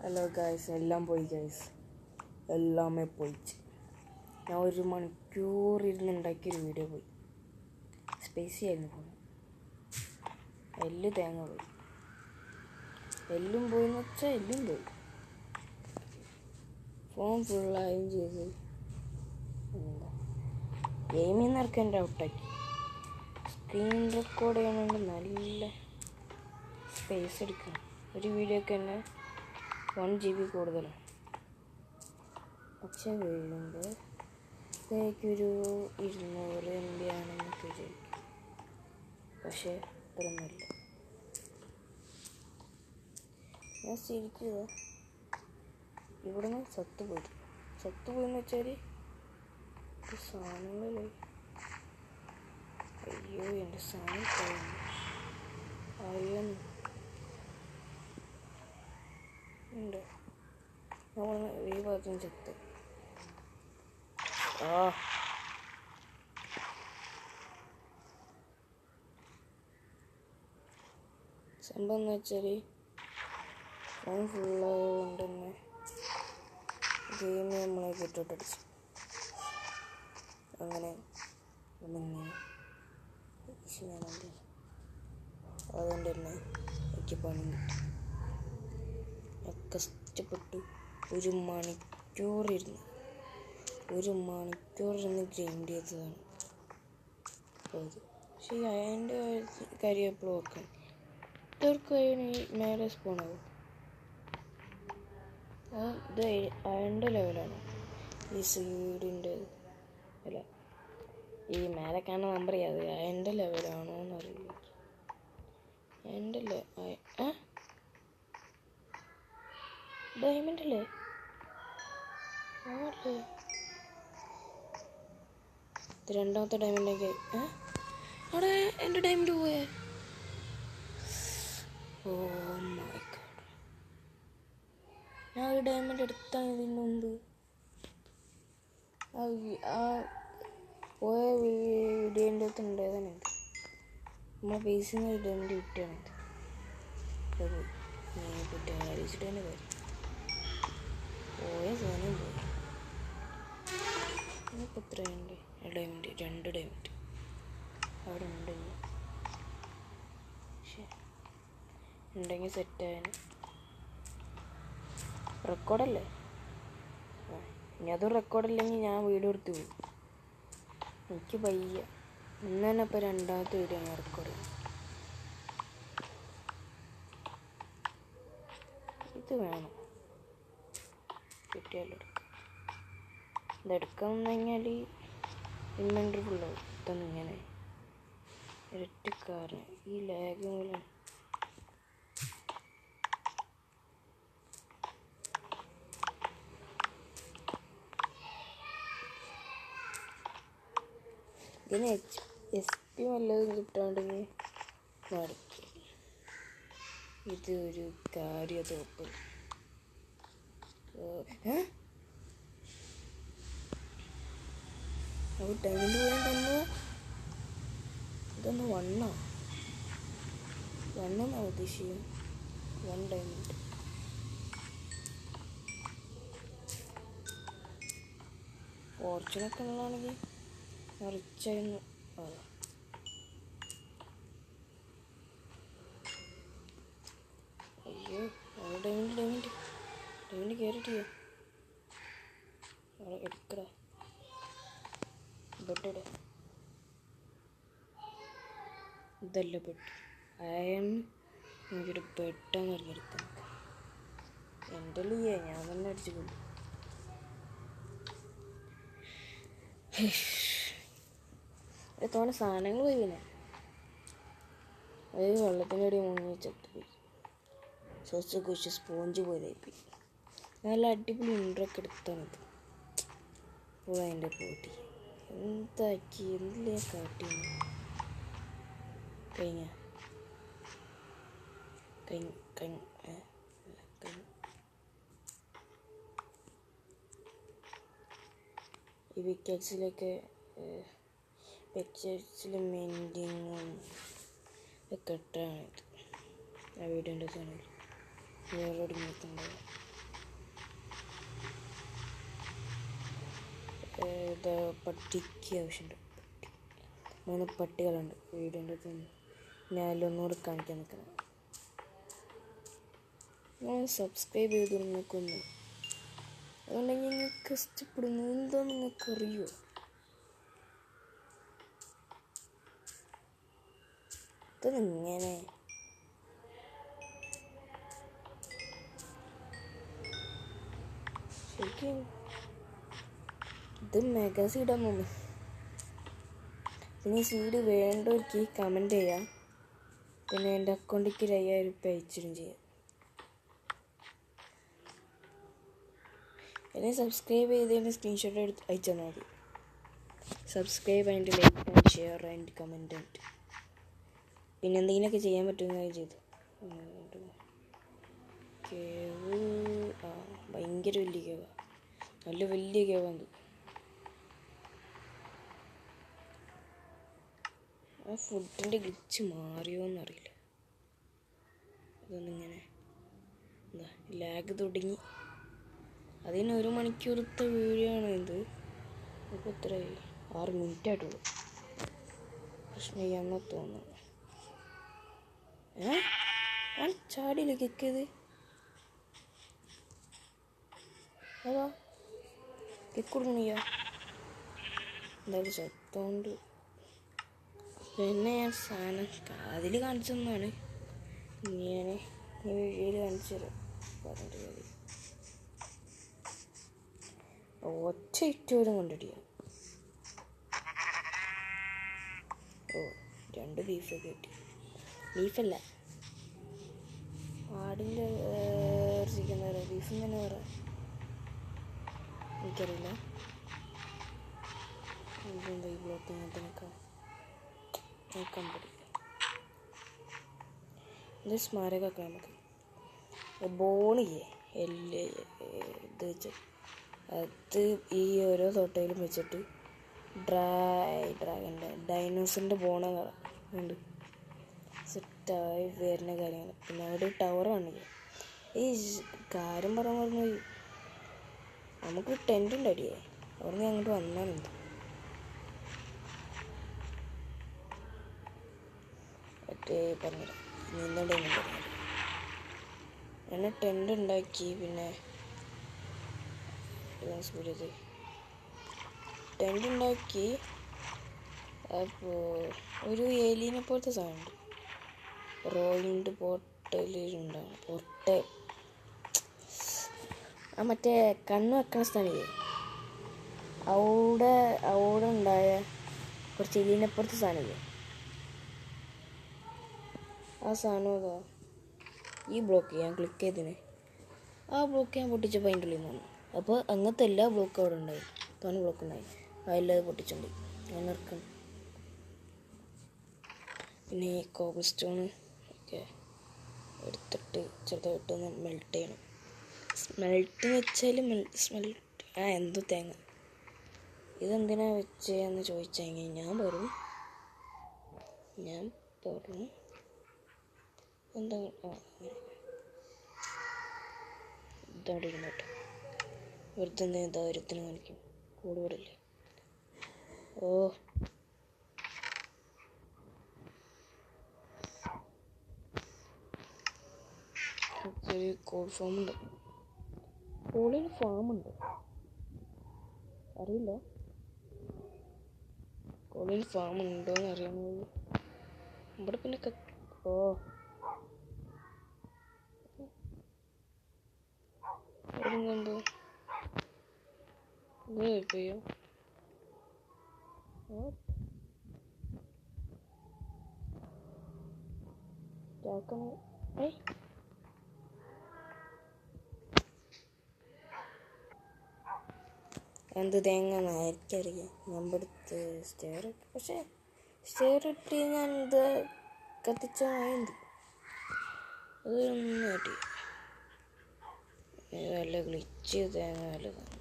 Hello guys, എല്ലാം പോയി guys, എല്ലാമേ പോയിച്ച്. ഞാൻ 1 മണിക്കൂർ ഇരുന്നുണ്ടാക്കിയൊരു വീഡിയോ പോയി. സ്പേസി ആയിരുന്നു ഫോൺ. തേങ്ങ പോയി. എല്ലും പോയിന്ന് വെച്ചാൽ എല്ലും പോയി. ഫോൺ ഫുള്ളായും ചെയ്ത് ഗെയിമിൽ നിന്ന് ഇറക്കാൻ എൻ്റെ ഔട്ടാക്കി. സ്ക്രീൻ റെക്കോർഡ് ചെയ്യണമെങ്കിൽ നല്ല സ്പേസ് എടുക്കണം. ഒരു വീഡിയോക്ക് തന്നെ 1 GB കൂടുതലാണ്. പക്ഷെ വീഴുമ്പോൾ ഒരു 200 MB ആണെന്നൊക്കെ വിചാരിക്കും. പക്ഷേ അത്രയൊന്നുമില്ല. ഞാൻ ശരിക്കുക ഇവിടെ നിന്ന് സത്തുപോയെന്ന് വെച്ചാൽ സാധനങ്ങളല്ലേ. അയ്യോ, എൻ്റെ സാധനം പോയി. ഉണ്ട് നമ്മൾ ഈ ഭാഗത്തും ചെത്ത്. സംഭവം എന്ന് വെച്ചാൽ ഫോൺ ഫുള്ളായതുകൊണ്ട് തന്നെ ഗെയിം നമ്മളെ കിട്ടോട്ടടിച്ചു. അങ്ങനെ അതുകൊണ്ട് തന്നെ എനിക്ക് പണി കിട്ടി. ഞാൻ കഷ്ടപ്പെട്ടു 1 മണിക്കൂറിരുന്ന് ഗ്രൈൻഡ് ചെയ്തതാണ് അത്. പക്ഷേ അതിൻ്റെ കാര്യം എപ്പോഴും ഓർക്കണം. ഇതൊക്കെ മേലെ സ്പൂണാവും. ഇത് അയണിൻ്റെ ലെവലാണ്. ഈ സീഡിൻ്റെ അല്ല, ഈ മേലെ കാണുന്ന നമ്പർ ചെയ്യാതെ അയണിൻ്റെ ലെവലാണോ എന്നറിയില്ല. എൻ്റെ ഡയമണ്ട് അല്ലേ? ഇത് 2ാമത്തെ ഡയമണ്ടൊക്കെ. അവിടെ എൻ്റെ ഡയമണ്ട് പോയേ. ഓ മൈ ഗോഡ്, ഞാൻ ഒരു ഡയമണ്ട് എടുത്താണ് ഇതിന് മുമ്പ്. ആ പോയ വീഡിയോൻ്റെ അടുത്ത് ഉണ്ടായതാണ്. നമ്മളെ ബേസിൽ നിന്ന് ഒരു ഡയമണ്ട് കിട്ടിയാണിത്. ആലോചിച്ചിട്ട് തന്നെ കാര്യം. പോയ സാധനം പോയി. ഇനിയിപ്പോൾ എത്രയുണ്ട്? ഡയമണ്ട് 2 ഡയമണ്ട് അവിടെ ഉണ്ടെങ്കിൽ സെറ്റായാൽ റെക്കോർഡല്ലേ. ഇനി അതും റെക്കോർഡില്ലെങ്കിൽ ഞാൻ വീഡിയോ എടുത്ത് പോകും. എനിക്ക് വയ്യ. ഇന്ന് തന്നെ ഇപ്പോൾ 2ാമത്തെ വീഡിയോ ഞാൻ റെക്കോർഡ് ചെയ്യും. ഇത് വേണം കിട്ടിയാലും ഇതെടുക്കാമെന്നുണ്ടെങ്കിൽ ഇൻവെൻറ്ററി ഫുള്ളാവും. ഇങ്ങനെ ഇരട്ടിക്കാരൻ ഈ ലാഗ് മൂലം. ഇതിന് SP വല്ലതും കിട്ടാണ്ടെങ്കിൽ മടുക്കും. ഇതൊരു കാര്യതോപ്പ്. അപ്പോൾ ഡയമണ്ട് പോയാൽ തന്നെ ഇതൊന്ന് 1 ഉദ്ദേശിക്കും. 1 ഡയമണ്ട്. ഫോർച്യൂണൊക്കെ ഉള്ളതാണെങ്കിൽ റിച്ചായിരുന്നു. അയ്യോ, ഡയമണ്ട് കയറിയിട്ടില്ല. അവിടെ എടുക്കടാ. ബെഡ് ഇതല്ല ബെഡ്. അയൺ എനിക്കൊരു ബെഡാന്ന് പറഞ്ഞെടുക്കാം. എൻ്റെ ലീയ ഞാൻ തന്നെ അടിച്ചിട്ടുണ്ട്. തോന സാധനങ്ങൾ പോയി. പിന്നെ അത് വെള്ളത്തിൻ്റെ അടി മുങ്ങി ചത്തുപോയി. കുറിച്ച് സ്പോഞ്ച് പോയതായിപ്പോയി. നല്ല അടിപൊളി ഇൻട്രൊക്കെ എടുത്താണിത്. ഇപ്പോൾ അതിൻ്റെ പോട്ടി എന്താക്കി എന്തിലേ കാട്ടി കഴിഞ്ഞ ഈ പിക്കാക്സിലൊക്കെ മെൻറ്റിങ്ങും ഒക്കെ ഇട്ടാണിത്. ആ വീഡിയോൻ്റെ ചാനൽ വേറെ നോക്കുന്നുണ്ടാവും. പട്ടിക്ക് ആവശ്യമുണ്ട്. 3 പട്ടികളുണ്ട് വീടിൻ്റെ അടുത്ത്. ഞാൻ അതിലൊന്നുകൂടെ കാണിക്കാൻ നിൽക്കണം. ഞാൻ സബ്സ്ക്രൈബ് ചെയ്തു നിങ്ങൾക്കൊന്ന്. അതുകൊണ്ടെങ്കിൽ നിങ്ങൾക്ക് ഇഷ്ടപ്പെടുന്നു എന്തോ നിങ്ങൾക്കറിയോ? ഇങ്ങനെ ശരിക്കും ഇത് മെഗാ സീഡാന്ന് തോന്നുന്നു. പിന്നെ സീഡ് വേണ്ടവർക്ക് കമൻറ്റ് ചെയ്യാം. പിന്നെ എൻ്റെ അക്കൗണ്ടിലേക്ക് 5000 രൂപ അയച്ചിടും ചെയ്യാം. എന്നെ സബ്സ്ക്രൈബ് ചെയ്തതിന് സ്ക്രീൻഷോട്ട് എടുത്ത് അയച്ചാൽ മതി. Subscribe and like and share and comment and പിന്നെ എന്തെങ്കിലുമൊക്കെ ചെയ്യാൻ പറ്റുമെന്ന് ചെയ്തു. കേവ് ഭയങ്കര വലിയ കേവാ, നല്ല വലിയ കേവാണ്. ആ ഫുഡിൻ്റെ ഗ്ലിച്ച് മാറിയോന്നറിയില്ല. അതൊന്നിങ്ങനെ എന്താ ലാഗ് തുടങ്ങി. അതിന് 1 മണിക്കൂറത്തെ വീഡിയോ ആണ് ഇത്. ഇപ്പോൾ എത്രയായി? 6 മിനിറ്റ് ആയിട്ടുള്ളൂ. പ്രശ്നമില്ലാന്ന് തോന്നുന്നു. ഞാൻ ചാടിയില്ല കിക്കത്. അതാ കിക്കൊടുക്കണില്ല. എന്തായാലും ചത്തോണ്ട്. പിന്നെ ഞാൻ സാധനം അതിൽ കാണിച്ചൊന്നാണ് ഞാൻ ഈ വീഡിയോയിൽ കാണിച്ചു തരാം. പറഞ്ഞിട്ട് കാര്യം ഒറ്റ ഇറ്റോരും കൊണ്ടിട്ടില്ല. 2 ബീഫൊക്കെ കിട്ടി. ബീഫല്ല, ആടിൻ്റെ ഇറച്ചിക്ക് എന്താ പറയുക? ബീഫും തന്നെ പറയാം, എനിക്കറിയില്ല. ഇതെന്താ ഈ ബ്ലോക്ക് ഇങ്ങനത്തെ നോക്കാൻ പറ്റില്ല. ഇത് സ്മാരകമൊക്കെ നമുക്ക് ബോണില്ലേ എല്ല് ഇത് വെച്ച് അത് ഈ ഓരോ തോട്ടയിലും വെച്ചിട്ട് ഡ്രാഗൻ്റെ ഡൈനോസറിൻ്റെ ബോണുണ്ട് സെറ്റായി വരുന്ന കാര്യങ്ങൾ. പിന്നെ അവിടെ ഒരു ടവർ കാണില്ലേ. ഈ കാര്യം പറഞ്ഞു നമുക്ക് ടെൻ്റ് ഉണ്ട് അടിയേ. അവിടെ നിന്ന് അങ്ങോട്ട് വന്നാണ്. മറ്റേ പറഞ്ഞില്ല നീന്തണ്ടേന്ന് പറഞ്ഞത്. അങ്ങനെ ടെൻ്റ് ഉണ്ടാക്കി. പിന്നെ ടെൻ്റ് ഉണ്ടാക്കി. അപ്പോൾ ഒരു ഏലിയനെ പോലത്തെ സാധനമുണ്ട്, റോയിൻ്റെ പോർട്ടലുണ്ടാവും. ആ മറ്റേ കണ്ണ് വെക്കണ സ്ഥലമില്ലേ, അവിടെ ഉണ്ടായ കുറച്ച് എലിയനെ പോലത്തെ സാധനമില്ലേ, ആ സാധനം അതാ ഈ ബ്ലോക്ക് ഞാൻ ക്ലിക്ക് ചെയ്തതിന്. ആ ബ്ലോക്ക് ഞാൻ പൊട്ടിച്ചപ്പോൾ അതിൻ്റെ ഉള്ളിൽ നിന്ന് വന്നു. അപ്പോൾ അങ്ങനത്തെ എല്ലാ ബ്ലോക്കും അവിടെ ഉണ്ടായി. തോന്നെ ബ്ലോക്ക് ഉണ്ടായി. അതെല്ലാം പൊട്ടിച്ചുണ്ട് ഞാൻ ഇറക്കണം. പിന്നെ ഈ കോബിൾ സ്റ്റോണ് ഒക്കെ എടുത്തിട്ട് ചെറുതായിട്ടൊന്ന് മെൽറ്റ് ചെയ്യണം. സ്മെൽറ്റ് വെച്ചാൽ സ്മെൽറ്റ് എന്തോ തേങ്ങ. ഇതെന്തിനാ വെച്ചതെന്ന് ചോദിച്ചെങ്കിൽ ഞാൻ പറഞ്ഞു എന്താ ഇതവിടെ ഇരുന്നോട്ടെ. വെറുതെ എന്താ ധൈര്യത്തിന് കാണിക്കും. കൂടുതലല്ലേ. കോഴി ഫാമുണ്ട്. കോഴിന് ഫാമുണ്ട് അറിയില്ല. കോഴിന് ഫാമുണ്ടോയെന്ന് അറിയാമോ? ഇവിടെ പിന്നെ എന്തോ പോയോ എന്ത് തേങ്ങ ആയിരിക്കറിയാം. ഞമ്പടുത്ത് സ്റ്റെയർ ഇട്ട്, പക്ഷേ സ്റ്റെയർ ഇട്ട് ഞാൻ ഇത് കത്തിച്ചായത് അതൊന്നും കാട്ടി നല്ല ഗ്ലിച്ച് തേങ്ങ നല്ലതാണ്.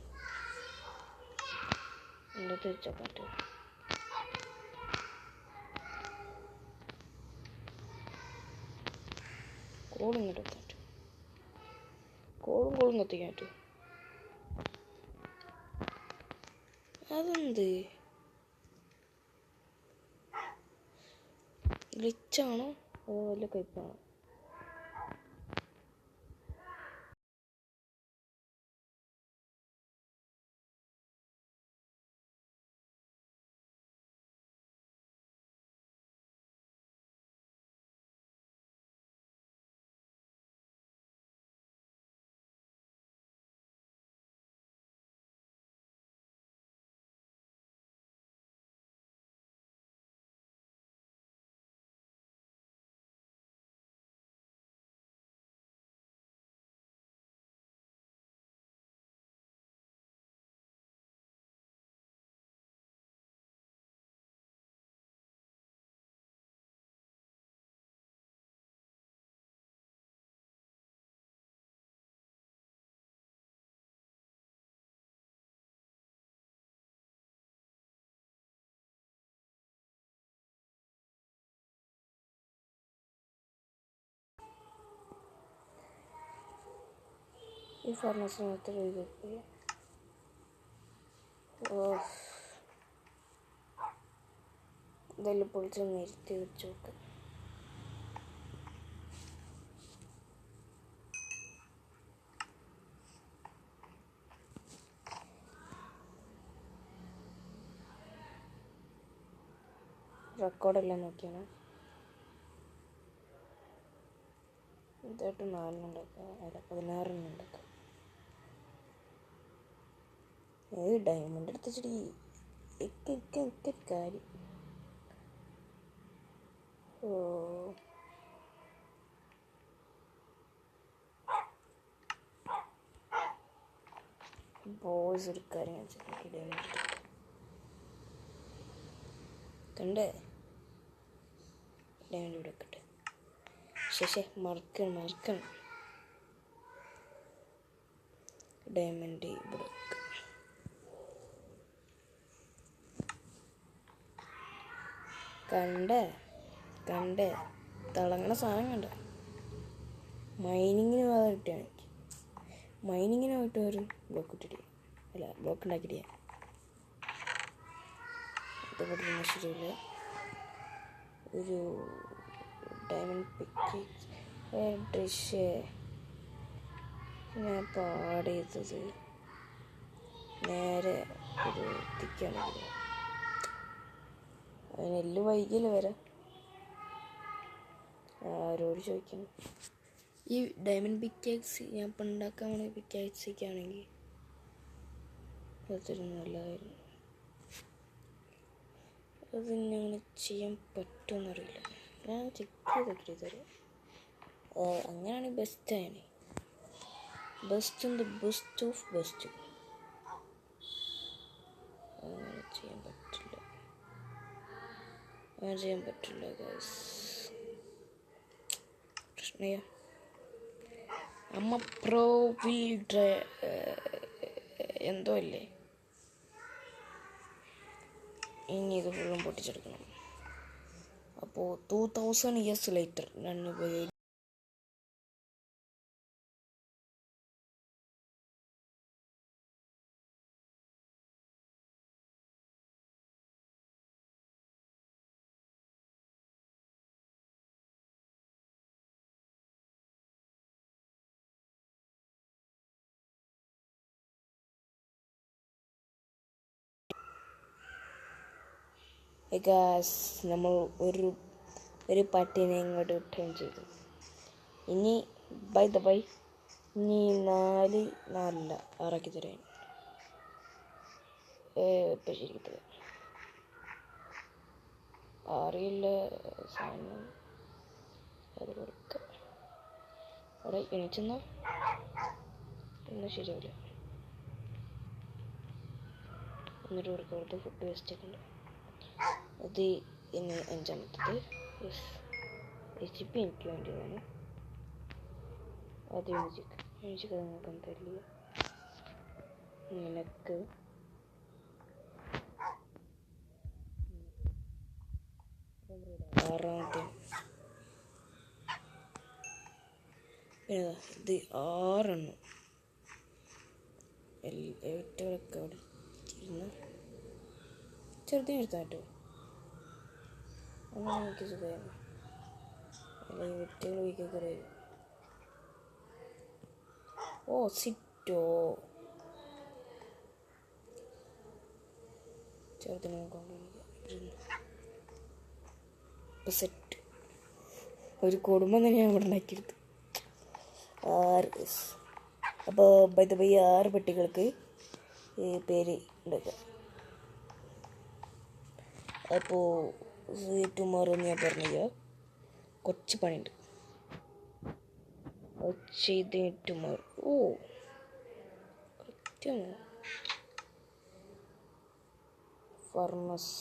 എന്നിട്ട് വെച്ചാൽ പറ്റും. കോളിങ്ങോട്ട് വെക്കാൻ പറ്റും. കോളും കത്തിക്കാൻ പറ്റും. അതെന്ത് ഗ്ലിച്ചാണോ അതോ വല്ല പൈപ്പാണോ? ഈ ഫർണസ് മാത്രം എഴുതി. ഇതെല്ലാം പൊളിച്ച് നിർത്തി വെച്ച് നോക്കാം. റെക്കോർഡെല്ലാം നോക്കിയാണ് ഇതായിട്ട് 4 ഉണ്ടാക്കാം, അല്ല 16 ഉണ്ടാക്കാം. ഡയമണ്ട് എടുത്തിച്ചിട്ട് ഒക്കെ കാര്യം. ബോയ്സ് ഒരു കാര്യം ഡയമണ്ട് കണ്ടേ, ഡയമണ്ട് ഇവിടെ വെക്കട്ടെ. ശേഷേ മറക്കണം ഡയമണ്ട് ഇവിടെ കണ്ടേ തിളങ്ങണ സാധനം കണ്ട. മൈനിങ്ങിന് വേറെ കിട്ടിയാണ് എനിക്ക്. മൈനിങ്ങിന് പോയിട്ട് ഒരു ബ്ലോക്ക് ഇട്ടിട്ട് അല്ല ബ്ലോക്ക് ഉണ്ടാക്കിയിട്ട് ഇതുപോലെ ശരിയില്ല. ഒരു ഡയമണ്ട് പിക്ക് ഞാൻ പാട് ചെയ്തത് നേരെ ഒരു എത്തിക്കുകയാണെങ്കിൽ അതിനെല്ലാം വൈകിയല്ലേ വരാം. ആരോട് ചോദിക്കണം. ഈ ഡയമണ്ട് പിക്കാക്സ് ഞാൻ ഇപ്പം ഉണ്ടാക്കാൻ പോണ പിക്കാക്സിക്കാണെങ്കിൽ അതൊരു നല്ലതായിരുന്നു. അത് അങ്ങനെ ചെയ്യാൻ പറ്റുമെന്നറിയില്ല. ഞാൻ ചെക്ക് ചെയ്തിട്ട് തരാം. അങ്ങനെയാണെങ്കിൽ ബെസ്റ്റാണ്. Best in the best of best. അങ്ങനെ ചെയ്യാൻ പറ്റില്ല ഗൈസ്. പ്രശ്നമില്ല. അമ്മ പ്രോ വീൽ എന്തോ അല്ലേ. ഇനി ഇത് ഫുള്ളും പൊട്ടിച്ചെടുക്കണം. അപ്പോൾ 2000 years later ഞാൻ നമ്മൾ ഒരു പട്ടിനെ ഇങ്ങോട്ട് റിട്ടേൺ ചെയ്തു. ഇനി ബൈ ഇനി 4 ആറാക്കി തരാൻ ഇപ്പം ശരിക്കും തരാം. അറിയില്ല സാധനം അത് കൊടുക്കുക. അവിടെ എണീച്ചെന്നോ ഒന്നും ശരിയാവില്ല. എന്നിട്ട് കൊടുക്കുക. ഫുഡ് വേസ്റ്റ് ഒക്കെ ഉണ്ട്. അത് ഇനി 5-ാമത്തത് റെസിപ്പി എനിക്ക് വേണ്ടിയതാണ്. അത് മ്യൂസിക് നിങ്ങൾക്ക് തരില്ല. നിനക്ക് 6-ാമത്തെ ഇത് 6 ഏറ്റവും അവിടെ ഇരുന്ന് ചെറുതിനെ എടുത്താൽ പറ്റുമോ? അങ്ങനെ എനിക്ക് സുഖമായിരുന്നു. അല്ലെങ്കിൽ വെറ്റുകൾ വീക്കൊക്കെ വരും. ഓ സിറ്റോ ചെറുതിനെ ഇപ്പം സെറ്റ്. ഒരു കുടുംബം തന്നെയാണ് ഇവിടെ ഉണ്ടാക്കിയെടുത്ത്. 6 അപ്പോൾ ബൈ 6 പെട്ടികൾക്ക് പേര് ഉണ്ടാക്കുക. അപ്പോൾ ടുമാറോ ഞാൻ പറഞ്ഞില്ല, കുറച്ച് പണിയുണ്ട്. ചെയ്ത് ടുമാറോ. ഓ കൃത്യമാണ്. ഫർണസ്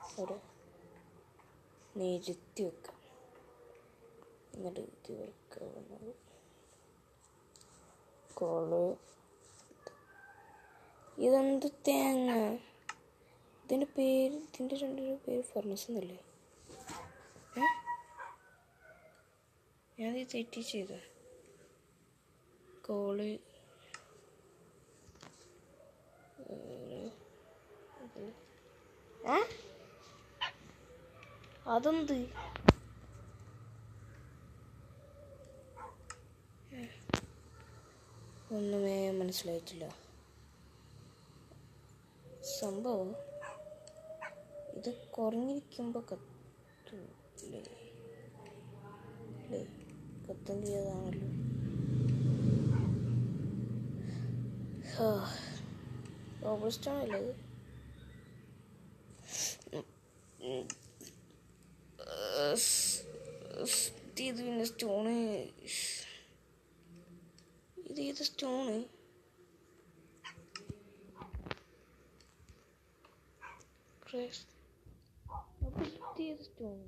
അവിടെ നിരുത്തി വെക്കാം. എന്നിട്ട് ഇത് വെക്കുന്നത് കോള്. ഇതെന്ത് തേങ്ങ? ഇതിൻ്റെ പേര്, ഇതിൻ്റെ രണ്ടിൻ്റെ പേര് ഫർണസ് എന്നല്ലേ? ഞാനത് തെറ്റി ചെയ്ത കോള്. അതെന്ത്? ഒന്നുമേ മനസ്സിലായിട്ടില്ല സംഭവം. ഇത് കുറഞ്ഞിരിക്കുമ്പോൾ കത്തില്ലേ? കത്തന്തിയതാണല്ലോ. റോബസ്റ്റോണല്ലേ ഇത്? ഇത് പിന്നെ സ്റ്റോണ്. ഇത് ഏത് സ്റ്റോണ്? അപ്പോൾ ഇത് ഏത് സ്റ്റോൺ?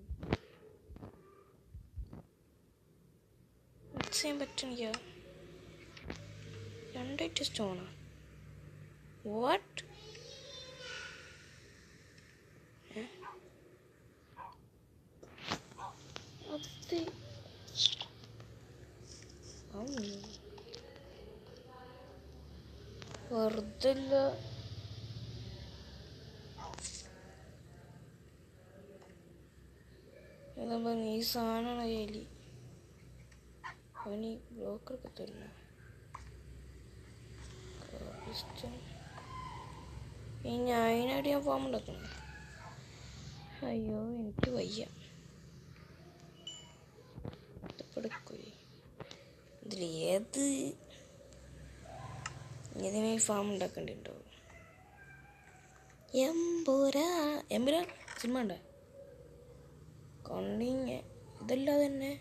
മിക്സ് ചെയ്യാൻ പറ്റണില്ല. 2 സ്റ്റോണാ? വാട്ട്? വെറുതല്ല. എന്താ പറഞ്ഞ ഈ സാധനമാണ് കയ്യിൽ. അവന് ബ്ലോക്കറൊക്കെ തരുന്നു. ഇനി അതിനായിട്ട് ഞാൻ ഫോം ഉണ്ടാക്കണം. അയ്യോ എനിക്ക് വയ്യ. ഇതിൽ ഏതിനെ ഫാം ഉണ്ടാക്കേണ്ടിണ്ടാവും. എമ്പുരാൻ സിനിമ ഉണ്ടോ? കണ്ടിങ് ഇതല്ലാതെ തന്നെ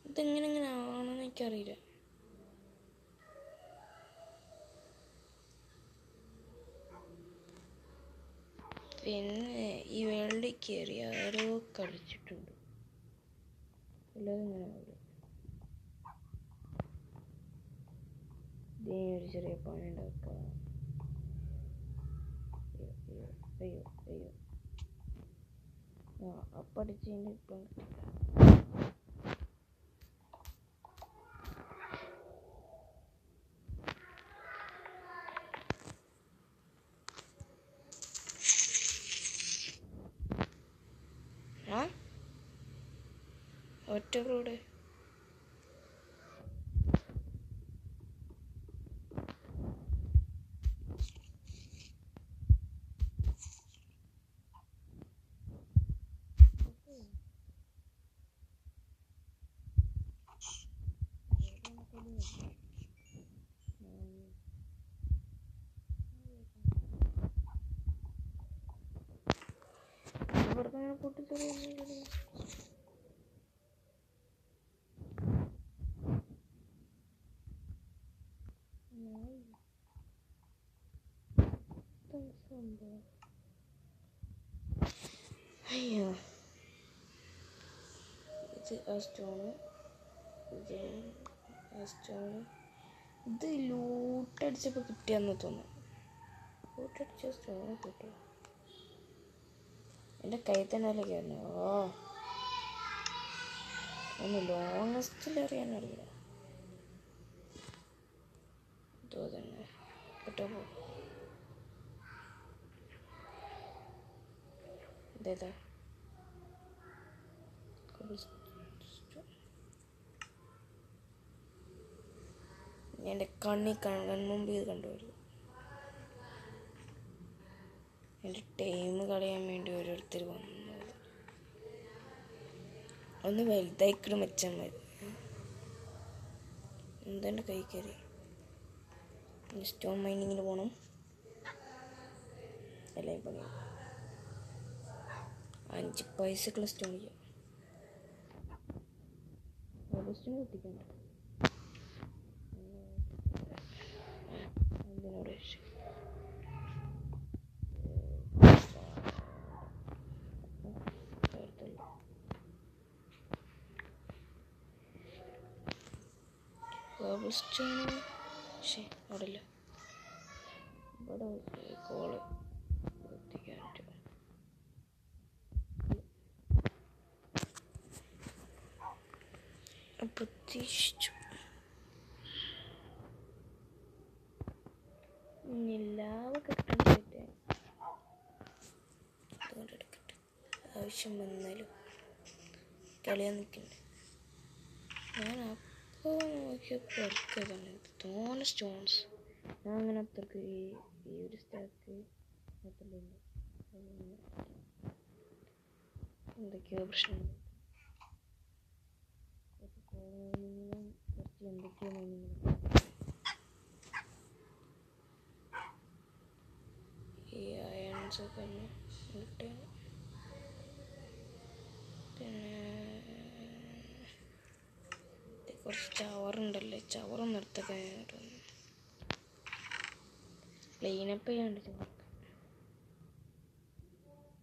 ഇതെങ്ങനെ ആണെന്ന് എനിക്കറിയില്ല. പിന്നെ ഈ വെള്ളി കയറി ആരോ കളിച്ചിട്ടുണ്ട്. അല്ലാതെ ഇങ്ങനെ ഇതിനൊരു ചെറിയ പണി ഉണ്ടാക്കാം. അയ്യോ അപ്പടിച്ചതിൻ്റെ ഇപ്പം ഒറ്റകളൂടെ ഇവിടുന്ന് പൊട്ടിച്ചെറിയുന്നില്ല. അയ്യോ ഇത് ആ സ്റ്റോണ്, ഇത് ആ സ്റ്റോണ്. ഇത് ലൂട്ടടിച്ചപ്പോൾ കിട്ടിയെന്ന് തോന്നുന്നു. ലൂട്ടടിച്ച സ്റ്റോണ് കിട്ടും. എൻ്റെ കയ്യിൽ തന്നെ അല്ലേ കയറുന്നത്. ഒന്ന് ലോങ്ങസ്റ്റിൽ അറിയാനറിയില്ല. തന്നെ കേട്ടോ. ഇതേതാ എൻ്റെ കൺമുമ്പ് ഇത് കണ്ടുവരും. എൻ്റെ ടൈം കളയാൻ വേണ്ടി ഓരോരുത്തർ വന്നത്. ഒന്ന് വലുതായിക്കിടും വെച്ചാൽ മതി. എന്തെൻ്റെ കൈ കയറി. സ്റ്റോൺ മൈനിങ്ങിന് പോകണം. എല്ലാം പണി 5 പൈസക്കുള്ള സ്റ്റോൺ ചെയ്യാം. സ്റ്റോൺ എത്തിക്കണ്ട അതിനോട് അവിടെല്ല ഇവിടെ കോള് എത്തിക്കാൻ പ്രതീക്ഷിച്ചു. എല്ലാവരും കിട്ടണ്ടേ അതുകൊണ്ടെടുക്കട്ടെ. ആവശ്യം വന്നാലും കളിയാൻ നിൽക്കണ്ടേ. ഞാൻ അപ്പോൾ നോക്കിയപ്പോൾ ഇറക്കിയതാണ് തോനെ സ്റ്റോൺസ്. ഞാൻ അങ്ങനെ അത്രക്ക് ഈ ഒരു സ്ഥലത്ത് എന്തൊക്കെയോ പ്രശ്നങ്ങൾ. കുറച്ച് എന്തൊക്കെയോ ഈ അയൺസൊക്കെ തന്നെ കിട്ടിയാണ്. പിന്നെ കുറച്ച് ചവറുണ്ടല്ലേ, ചവറൊന്നും എടുത്തൊക്കെ ക്ലീനപ്പ് ചെയ്യാണ്ട്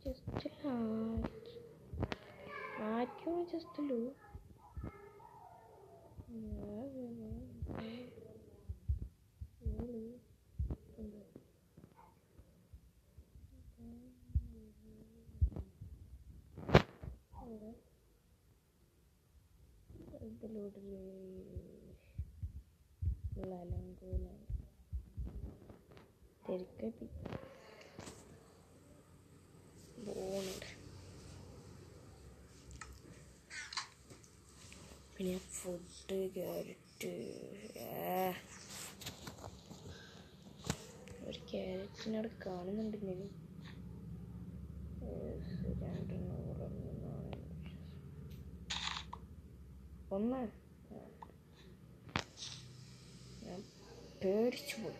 ജസ്റ്റ് ആർക്കും ജസ്റ്റല്ലോ. ഇതിലൂടെ തിരക്കപ്പി പോകുന്നുണ്ട്. പിന്നെ ഫുഡ് ക്യാരറ്റ്, ഒരു ക്യാരറ്റിനവിടെ കാണുന്നുണ്ടെങ്കിലും 1 ഞാൻ പേടിച്ചു പോയി.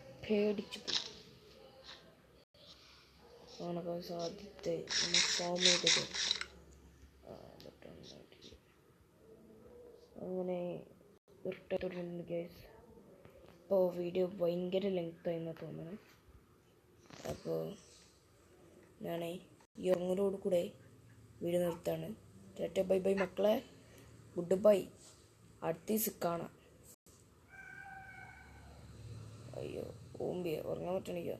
ഓണക്ക സാധ്യത ഫോം ചെയ്തത് അങ്ങനെ ഇഷ്ടപ്പെടുന്നുണ്ട് ഗൈസ്. അപ്പോൾ വീഡിയോ ഭയങ്കര ലെങ്ത്തായിന്നാണ് തോന്നുന്നത്. അപ്പോൾ ഞാൻ ഈ ഒങ്ങനോട് കൂടെ വീഡിയോ നിർത്താണ്. ടാറ്റ ബൈ ബൈ മക്കളെ, ഗുഡ് ബൈ. അടുത്ത ദിവസം കാണാം. അയ്യോ ഓമ്പിയ ഉറങ്ങാൻ പറ്റണില്ല.